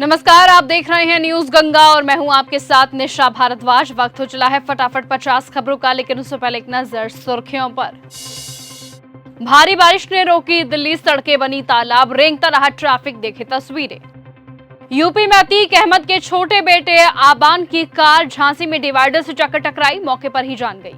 नमस्कार, आप देख रहे हैं न्यूज गंगा और मैं हूं आपके साथ निशा भारद्वाज। वक्त हो चला है फटाफट 50 खबरों का, लेकिन उससे पहले एक नजर सुर्खियों पर। भारी बारिश ने रोकी दिल्ली, सड़कें बनी तालाब, रेंगता रहा ट्रैफिक, देखे तस्वीरें। यूपी में अतीक अहमद के छोटे बेटे आबान की कार झांसी में डिवाइडर से टकराई, मौके पर ही जान गई।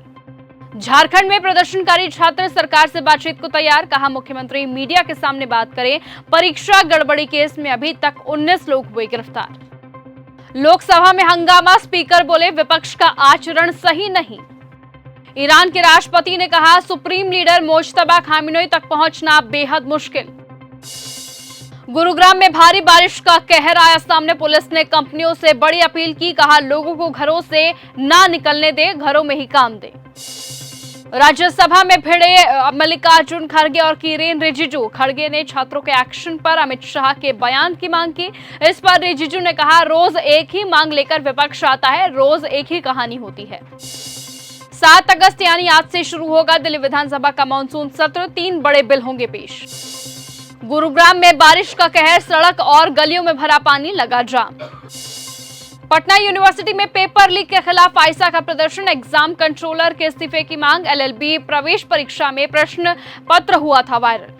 झारखंड में प्रदर्शनकारी छात्र सरकार से बातचीत को तैयार, कहा मुख्यमंत्री मीडिया के सामने बात करें। परीक्षा गड़बड़ी केस में अभी तक 19 लोग हुए गिरफ्तार। लोकसभा में हंगामा, स्पीकर बोले विपक्ष का आचरण सही नहीं। ईरान के राष्ट्रपति ने कहा सुप्रीम लीडर मोज्तबा खामिनेई तक पहुंचना बेहद मुश्किल। गुरुग्राम में भारी बारिश का कहर आया सामने, पुलिस ने कंपनियों से बड़ी अपील की, कहा लोगों को घरों से ना निकलने दे, घरों में ही काम दे। राज्यसभा में भिड़े मल्लिकार्जुन खड़गे और किरेन रिजिजू। खड़गे ने छात्रों के एक्शन पर अमित शाह के बयान की मांग की। इस पर रिजिजू ने कहा रोज एक ही मांग लेकर विपक्ष आता है, रोज एक ही कहानी होती है। 7 अगस्त यानी आज से शुरू होगा दिल्ली विधानसभा का मानसून सत्र, 3 बड़े बिल होंगे पेश। गुरुग्राम में बारिश का कहर, सड़क और गलियों में भरा पानी, लगा जाम। पटना यूनिवर्सिटी में पेपर लीक के खिलाफ आइसा का प्रदर्शन, एग्जाम कंट्रोलर के इस्तीफे की मांग। एलएलबी प्रवेश परीक्षा में प्रश्न पत्र हुआ था वायरल।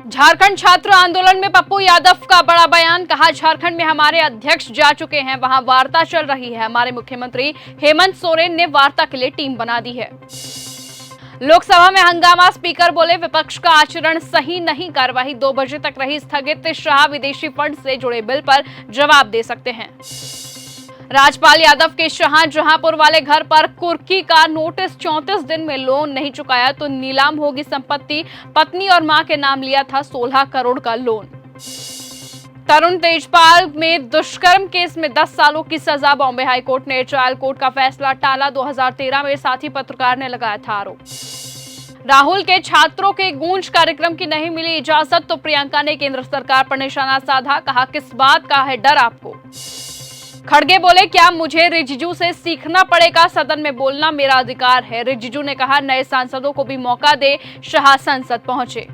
झारखंड छात्र आंदोलन में पप्पू यादव का बड़ा बयान, कहा झारखंड में हमारे अध्यक्ष जा चुके हैं, वहां वार्ता चल रही है। हमारे मुख्यमंत्री हेमंत सोरेन ने वार्ता के लिए टीम बना दी है। लोकसभा में हंगामा, स्पीकर बोले विपक्ष का आचरण सही नहीं। कार्यवाही 2 बजे तक रही स्थगित। शाह विदेशी फंड से जुड़े बिल पर जवाब दे सकते हैं। राजपाल यादव के शाहजहांपुर वाले घर पर कुर्की का नोटिस, 34 दिन में लोन नहीं चुकाया तो नीलाम होगी संपत्ति। पत्नी और मां के नाम लिया था 16 करोड़ का लोन। तरुण तेजपाल में दुष्कर्म केस में 10 सालों की सजा, बॉम्बे हाईकोर्ट ने ट्रायल कोर्ट का फैसला टाला। 2013 में साथी पत्रकार ने लगाया था आरोप। राहुल के छात्रों के गूंज कार्यक्रम की नहीं मिली इजाजत तो प्रियंका ने केंद्र सरकार पर निशाना साधा, कहा किस बात का है डर आपको। खड़गे बोले क्या मुझे रिजिजू से सीखना पड़ेगा, सदन में बोलना मेरा अधिकार है। रिजिजू ने कहा नए सांसदों को भी मौका दे, शाह संसद पहुंचे।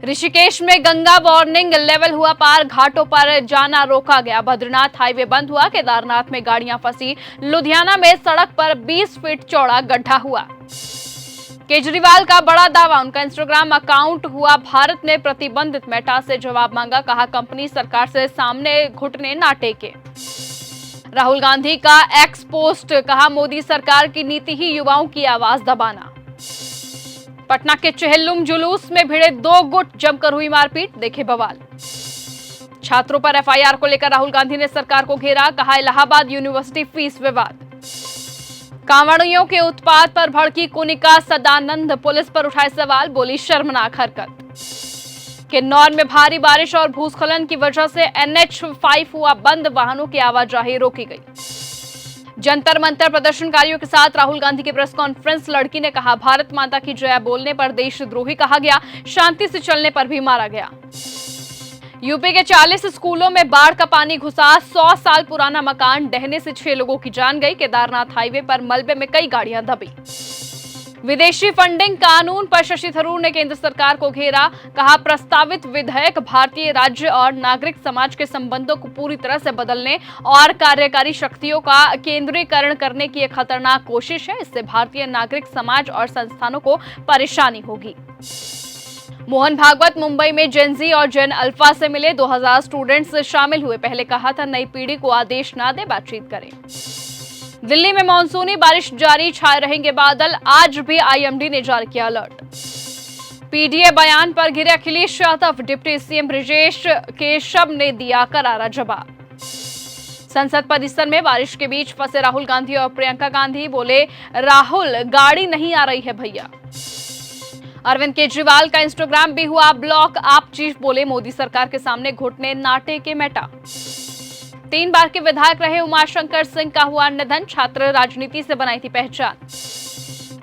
ऋषिकेश में गंगा वार्निंग लेवल हुआ पार, घाटों पर जाना रोका गया। बद्रीनाथ हाईवे बंद हुआ, केदारनाथ में गाड़ियां फंसी। लुधियाना में सड़क पर 20 फीट चौड़ा गड्ढा हुआ। केजरीवाल का बड़ा दावा, उनका इंस्टाग्राम अकाउंट हुआ भारत में प्रतिबंधित। मेटा से जवाब मांगा, कहा कंपनी सरकार से सामने घुटने ना टेके। राहुल गांधी का एक्स पोस्ट, कहा मोदी सरकार की नीति ही युवाओं की आवाज दबाना। पटना के चेहल्लुम जुलूस में भिड़े 2 गुट, जमकर हुई मारपीट, देखे बवाल। छात्रों पर एफआईआर को लेकर राहुल गांधी ने सरकार को घेरा, कहा इलाहाबाद यूनिवर्सिटी फीस विवाद। कांवड़ियों के उत्पात पर भड़की कुनिका सदानंद, पुलिस पर उठाए सवाल, बोली शर्मनाक हरकत। किन्नौर में भारी बारिश और भूस्खलन की वजह से NH5 हुआ बंद, वाहनों की आवाजाही रोकी गई। जंतर मंतर प्रदर्शनकारियों के साथ राहुल गांधी की प्रेस कॉन्फ्रेंस, लड़की ने कहा भारत माता की जय बोलने पर देशद्रोही कहा गया, शांति से चलने पर भी मारा गया। यूपी के 40 स्कूलों में बाढ़ का पानी घुसा, 100 साल पुराना मकान ढहने से 6 लोगों की जान गई। केदारनाथ हाईवे पर मलबे में कई गाड़ियां दबी। विदेशी फंडिंग कानून पर शशि थरूर ने केंद्र सरकार को घेरा, कहा प्रस्तावित विधेयक भारतीय राज्य और नागरिक समाज के संबंधों को पूरी तरह से बदलने और कार्यकारी शक्तियों का केंद्रीकरण करने की एक खतरनाक कोशिश है। इससे भारतीय नागरिक समाज और संस्थानों को परेशानी होगी। मोहन भागवत मुंबई में जेन जी और जेन अल्फा से मिले, 2000 स्टूडेंट्स शामिल हुए। पहले कहा था नई पीढ़ी को आदेश ना दे, बातचीत करें। दिल्ली में मानसूनी बारिश जारी, छाए रहेंगे बादल, आज भी आईएमडी ने जारी किया अलर्ट। पीडीए बयान पर घिरे अखिलेश यादव, डिप्टी सीएम ब्रजेश केशव ने दिया करारा जवाब। संसद परिसर में बारिश के बीच फंसे राहुल गांधी और प्रियंका गांधी, बोले राहुल गाड़ी नहीं आ रही है भैया। अरविंद केजरीवाल का इंस्टाग्राम भी हुआ ब्लॉक, आप चीफ बोले मोदी सरकार के सामने घुटने नाटे के मेटा। 3 बार के विधायक रहे उमाशंकर सिंह का हुआ निधन, छात्र राजनीति से बनाई थी पहचान।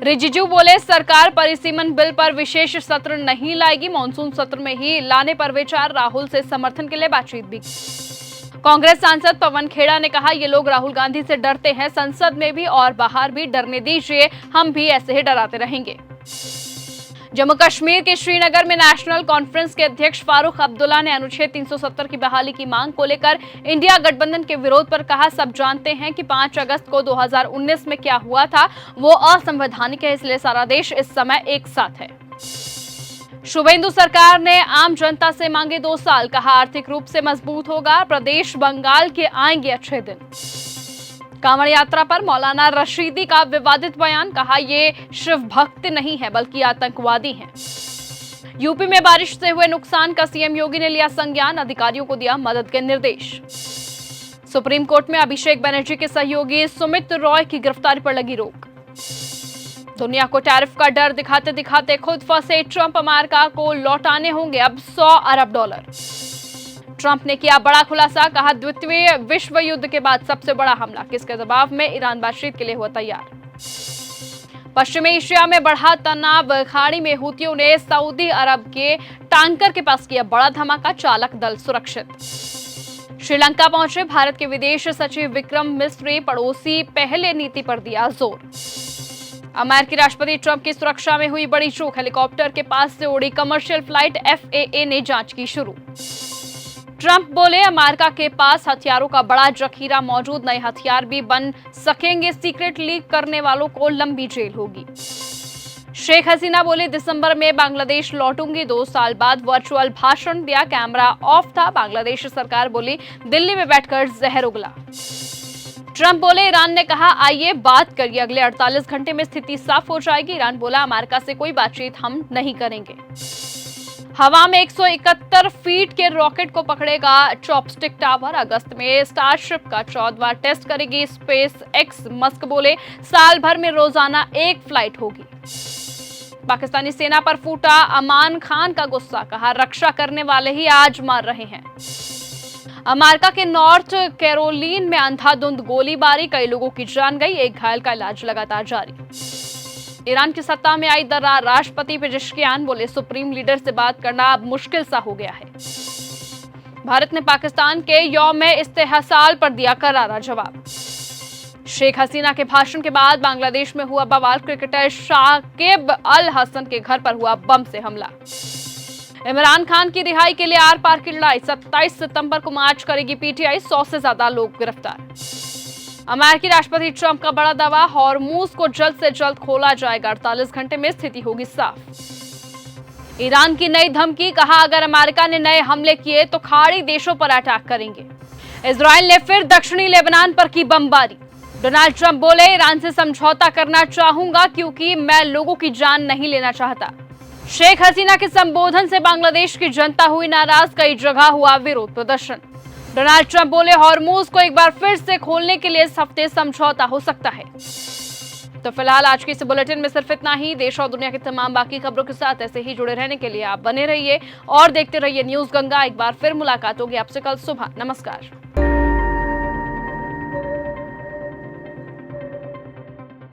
रिजिजू बोले सरकार परिसीमन बिल पर विशेष सत्र नहीं लाएगी, मानसून सत्र में ही लाने पर विचार। राहुल से समर्थन के लिए बातचीत भी। कांग्रेस सांसद पवन खेड़ा ने कहा ये लोग राहुल गांधी से डरते हैं, संसद में भी और बाहर भी डरने दीजिए, हम भी ऐसे ही डराते रहेंगे। जम्मू कश्मीर के श्रीनगर में नेशनल कॉन्फ्रेंस के अध्यक्ष फारूक अब्दुल्ला ने अनुच्छेद 370 की बहाली की मांग को लेकर इंडिया गठबंधन के विरोध पर कहा, सब जानते हैं कि 5 अगस्त को 2019 में क्या हुआ था, वो असंवैधानिक है, इसलिए सारा देश इस समय एक साथ है। शुभेंदु सरकार ने आम जनता से मांगे 2 साल, कहा आर्थिक रूप से मजबूत होगा, प्रदेश बंगाल के आएंगे अच्छे दिन। कांवड़ यात्रा पर मौलाना रशीदी का विवादित बयान, कहा ये शिव भक्त नहीं है बल्कि आतंकवादी हैं। यूपी में बारिश से हुए नुकसान का सीएम योगी ने लिया संज्ञान, अधिकारियों को दिया मदद के निर्देश। सुप्रीम कोर्ट में अभिषेक बनर्जी के सहयोगी सुमित रॉय की गिरफ्तारी पर लगी रोक। दुनिया को टैरिफ का डर दिखाते दिखाते खुद फंसे ट्रंप, अमेरिका को लौटाने होंगे अब $100 अरब। ट्रंप ने किया बड़ा खुलासा, कहा द्वितीय विश्व युद्ध के बाद सबसे बड़ा हमला, किसके जवाब में ईरान बातचीत के लिए हुआ तैयार। पश्चिमी एशिया में बढ़ा तनाव, खाड़ी में हूथियों ने सऊदी अरब के टैंकर के पास किया बड़ा धमाका, चालक दल सुरक्षित। श्रीलंका पहुंचे भारत के विदेश सचिव विक्रम मिस्री, पड़ोसी पहले नीति पर दिया जोर। अमेरिकी राष्ट्रपति ट्रंप की सुरक्षा में हुई बड़ी चूक, हेलीकॉप्टर के पास से उड़ी कमर्शियल फ्लाइट, FAA ने जांच की शुरू। ट्रंप बोले अमेरिका के पास हथियारों का बड़ा जखीरा मौजूद, नए हथियार भी बन सकेंगे, सीक्रेट लीक करने वालों को लंबी जेल होगी। शेख हसीना बोले दिसंबर में बांग्लादेश लौटूंगी, 2 साल बाद वर्चुअल भाषण दिया, कैमरा ऑफ था, बांग्लादेश सरकार बोली दिल्ली में बैठकर जहर उगला। ट्रंप बोले ईरान ने कहा आइए बात करिए, अगले 48 घंटे में स्थिति साफ हो जाएगी। ईरान बोला अमेरिका से कोई बातचीत हम नहीं करेंगे। हवा में 171 फीट के रॉकेट को पकड़ेगा चॉपस्टिक टावर, अगस्त में स्टारशिप का 14वां टेस्ट करेगी स्पेस एक्स। मस्क बोले साल भर में रोजाना 1 फ्लाइट होगी। पाकिस्तानी सेना पर फूटा अमान खान का गुस्सा, कहा रक्षा करने वाले ही आज मार रहे हैं। अमेरिका के नॉर्थ कैरोलिन में अंधाधुंध गोलीबारी, कई लोगों की जान गई, एक घायल का इलाज लगातार जारी। ईरान की सत्ता में आई दरार, राष्ट्रपति पेजेश्कियान बोले सुप्रीम लीडर से बात करना अब मुश्किल सा हो गया है। भारत ने पाकिस्तान के यौम इस्तेहसाल पर दिया करारा जवाब। शेख हसीना के भाषण के बाद बांग्लादेश में हुआ बवाल, क्रिकेटर शाकिब अल हसन के घर पर हुआ बम से हमला। इमरान खान की रिहाई के लिए आर पार की लड़ाई, 27 सितंबर को मार्च करेगी पीटीआई, 100 से ज्यादा लोग गिरफ्तार। अमेरिकी राष्ट्रपति ट्रंप का बड़ा दावा, हॉर्मूज को जल्द से जल्द खोला जाएगा, 48 घंटे में स्थिति होगी साफ। ईरान की नई धमकी, कहा अगर अमेरिका ने नए हमले किए तो खाड़ी देशों पर अटैक करेंगे। इजराइल ने फिर दक्षिणी लेबनान पर की बमबारी। डोनाल्ड ट्रंप बोले ईरान से समझौता करना चाहूंगा क्योंकि मैं लोगों की जान नहीं लेना चाहता। शेख हसीना के संबोधन से बांग्लादेश की जनता हुई नाराज, कई जगह हुआ विरोध प्रदर्शन। डोनाल्ड ट्रंप बोले हॉर्मूज को एक बार फिर से खोलने के लिए इस हफ्ते समझौता हो सकता है। तो फिलहाल आज की इस बुलेटिन में सिर्फ इतना ही। देश और दुनिया की तमाम बाकी खबरों के साथ ऐसे ही जुड़े रहने के लिए आप बने रहिए और देखते रहिए न्यूज गंगा। एक बार फिर मुलाकात होगी आपसे कल सुबह। नमस्कार।